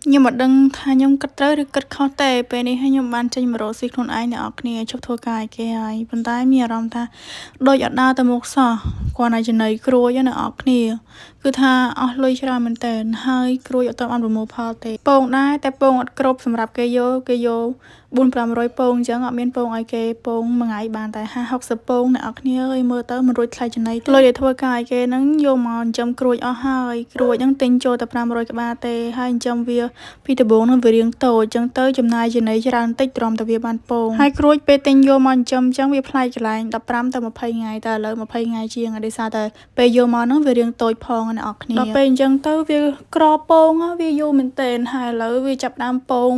ខ្ញុំមិនដឹងថាខ្ញុំគិតត្រូវឬគិតខុសទេពេលនេះខ្ញុំបានចេញមករកស៊ីខ្លួនឯងអ្នកនរគ្នាជប់ធ្វើការឲ្យគេហើយប៉ុន្តែមានអារម្មណ៍ថាដូចអត់ដើរទៅមុខសោះគាត់តែចំណៃក្រួយអ្នកនរគ្នាគឺថាអស់លុយច្រើនមែនតើហើយក្រួយអត់ទាន់បានប្រមូលផលទេពងដែរតែពងអត់គ្រប់សម្រាប់គេយក400-500ពងអញ្ចឹងអត់មានពងឲ្យគេពងមួយថ្ងៃបានតែ50-60ពងអ្នកនរគ្នាអើយមើលទៅមិនរួចថ្លៃចំណីលុយដែលធ្វើការឲ្យគេហ្នឹងយកមកចិញ្ចឹមក្រួយអស់ហើយក្រួយហ្នឹងទិញចូលតែ500ក្បាលទេហើយចិញ្ចឹមវាពីដំបូងហ្នឹងវារៀងតូចអញ្ចឹងទៅចំណាយចំណីច្រើនតិចទ្រាំតែវាបានពងហើយក្រួយពេលទិញយកមកចិញ្ចឹមអញ្ចឹងវាផ្លែកន្លែង15ទៅ20ថ្ងៃតែឥឡូវ20ថ្ងៃជាងដោយសារតែពេលយកមកហ្នឹងវារៀងតូចផងអ្នកនរគ្នាដល់ពេលអញ្ចឹងទៅវាក្រពងវាយូរមែនតើហើយឥឡូវវាចាប់ដើមពង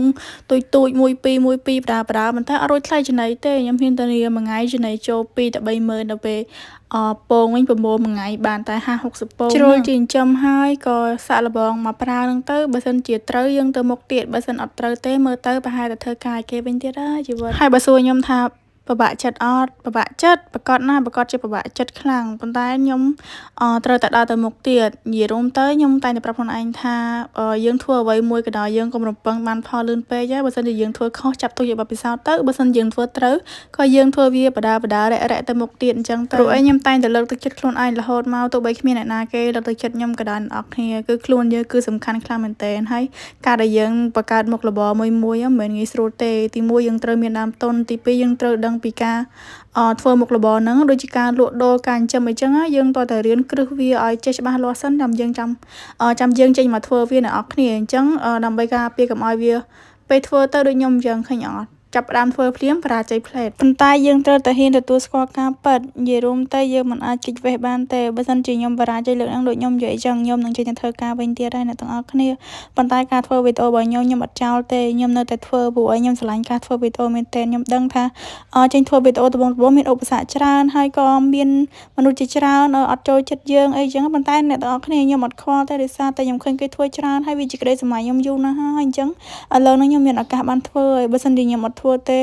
ទូច1-2បដាប៉ុន្តែអត់រួចថ្លៃចំណីទេខ្ញុំហ៊ានធានាមួយថ្ងៃចំណីចូល2ទៅ3ម៉ឺនដល់ពេលពងវិញប្រមូលមួយថ្ងៃបានតែ50-60ពងជ្រុលជាចិញ្ចឹមហើយក៏សាក់លបងមកប្រើនឹងទៅបើសិនជាត្រូវយើងទៅមុខទៀតបើសិនអត់ត្រូវទេមើលទៅប្រហែលតែធ្វើការឲ្យគេវិញទៀតហើយជីវិតហើយបើសួរខ្ញុំថាពិបាកចិត្តអត់ពិបាកចិត្តប្រកាសណាប្រកាសជាពិបាកចិត្តខ្លាំងប៉ុន្តែខ្ញុំត្រូវតែដើរទៅមុខទៀតនិយាយរួមទៅខ្ញុំតែងតែប្រាប់ខ្លួនឯងថាយើងធ្វើអ្វីមួយក៏ដោយយើងកុំរំពឹងបានផលលឿនពេកហើយបើសិនជាយើងធ្វើខុសចាប់ទុកជាបទពិសោធន៍ទៅបើសិនយើងធ្វើត្រូវក៏យើងធ្វើវាបដារែកទៅមុខទៀតអញ្ចឹងទៅព្រោះខ្ញុំតែងតែលើកទឹកចិត្តខ្លួនឯងរហូតមកទោះបីគ្មានអ្នកណាគេលើកទឹកចិត្តខ្ញុំក៏ដោយអ្នកនរគ្នាគឺខ្លួនយើងគឺសំខាន់ខ្លាំងមែនទែនហើយការដែលយើងបង្កើតមុខរបរមួយមិនមែនងាយស្រួលទេទី1យើងត្រូវមានដើមទុនទី2យើងត្រូវដឹងពីការធ្វើមុខរបរហ្នឹងដូចជាការលក់ដូរការចិញ្ចឹមអញ្ចឹងយើងតើតែរៀនគ្រឹះវាឲ្យចេះច្បាស់លាស់សិនចាំយើងចេញមកធ្វើវាអ្នកនរគ្នាអញ្ចឹងដើម្បីការពារកុំឲ្យវាពេលធ្វើទៅដូចខ្ញុំអញ្ចឹងឃើញអត់ចាប់ផ្ដើមធ្វើភ្លាមបរាជ័យផ្លែតប៉ុន្តែយើងត្រូវតែហ៊ានទទួលស្គាល់ការពិតនិយាយរួមទៅយើងមិនអាចគេចវេះបានទេបើសិនជាខ្ញុំបរាជ័យលើកហ្នឹងដូចខ្ញុំនិយាយអញ្ចឹងខ្ញុំនឹងចេញទៅធ្វើការវិញទៀតហើយអ្នកទាំងអស់គ្នាប៉ុន្តែការធ្វើវីដេអូរបស់ខ្ញុំអត់ចោលទេខ្ញុំនៅតែធ្វើព្រោះឲ្យខ្ញុំស្រឡាញ់ការធ្វើវីដេអូមែនទែនខ្ញុំដឹងថាចេញធ្វើវីដេអូដំបូងមានឧបសគ្គច្រើនហើយក៏មានមនុស្សជាច្រើនអត់ចូលចិត្តយើងអីចឹងប៉ុន្តែអ្នកទាំងអស់គ្នាខ្ញុំអត់ខ្វល់ទេដោយសារតែខ្ញុំឃើញគេធ្វើច្រើនហើយវាជាក្តីស្រមៃខ្ញុំយូរណាស់ហើយអញ្ចឹងឥឡូវនេះខ្ញុំមានឱកាសបានធ្វើហើយបើសិនជាខ្ញុំអត់ធ្វើទេ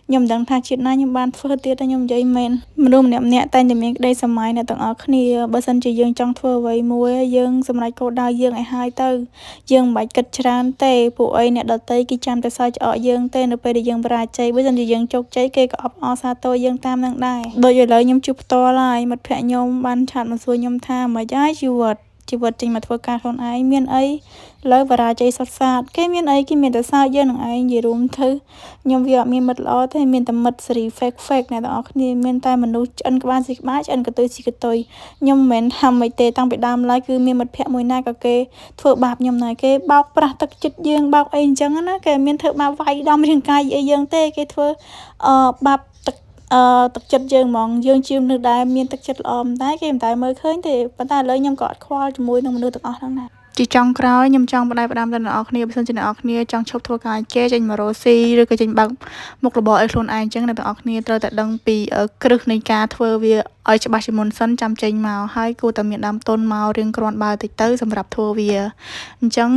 ខ្ញុំមិនដឹងថាជាតិណាខ្ញុំបានធ្វើទៀតតែខ្ញុំនិយាយមែនមនុស្សម្នាក់តែងតែមានក្តីស្រមៃអ្នកទាំងអស់គ្នាបើសិនជាយើងចង់ធ្វើអ្វីមួយយើងសម្រេចគោលដៅយើងឲ្យហើយទៅយើងមិនបាច់គិតច្រើនទេពួកអីអ្នកដទៃគេចាំតែសើចច្អកយើងទេនៅពេលដែលយើងបរាជ័យបើសិនជាយើងជោគជ័យគេក៏អបអរសាទរយើងតាមនឹងដែរដូចឥឡូវខ្ញុំជួបផ្ទាល់ហើយមិត្តភក្តិខ្ញុំបានឆាតមកសួរខ្ញុំថាមិនហើយជីវិតចេញមកធ្វើការខ្លួនឯងមានអីលើបរាជ័យសុទ្ធសាធគេមានអីគេមានតែសើចយើងនឹងឯងនិយាយរួមទៅខ្ញុំវាអត់មានមិត្តល្អទេមានតែមិត្តសេរី fake អ្នកទាំងអស់គ្នាមានតែមនុស្សឆ្អិនក្បាលស៊ីក្បាលឆ្អិនកតុយស៊ីកតុយខ្ញុំមិនមែនថាមិនទេតាំងពីដើមឡើយគឺមានមិត្តភក្តិមួយណាក៏គេធ្វើបាបខ្ញុំដែរគេបោកប្រាស់ទឹកចិត្តយើងបោកអីអញ្ចឹងណាគេមានធ្វើបាបវាយដំរាងកាយអីយើងទេគេធ្វើបាបទឹកចិត្តយើងហ្មងយើងជាមនុស្សដែលមានទឹកចិត្តល្អមិនតែគេមិនតែមើលឃើញទេប៉ុន្តែឥឡូវខ្ញុំក៏អត់ខ្វល់ជាមួយនឹងមនុស្សទាំងអស់ហ្នឹងដែរជាចុងក្រោយខ្ញុំចង់ផ្ដាំទៅអ្នកនរគ្នាបើសិនជាអ្នកនរគ្នាចង់ឈប់ធ្វើការគេចេញមករកស៊ីឬក៏ចេញបើកមុខរបរឲ្យខ្លួនឯងអញ្ចឹងអ្នកនរគ្នាត្រូវតែដឹងពីគ្រឹះនៃការធ្វើវាឲ្យច្បាស់ជាមុនសិនចាំចេញមកហើយគួរតែមានដើមទុនមករៀងគ្រាន់បើតិចទៅសម្រាប់ធ្វើវាអញ្ចឹង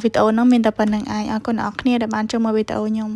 វីដេអូហ្នឹងមានតែប៉ុណ្្នឹងឯងអរគុណអ្នកនរគ្នាដែលបានចូលមើលវីដេអូខ្ញុំ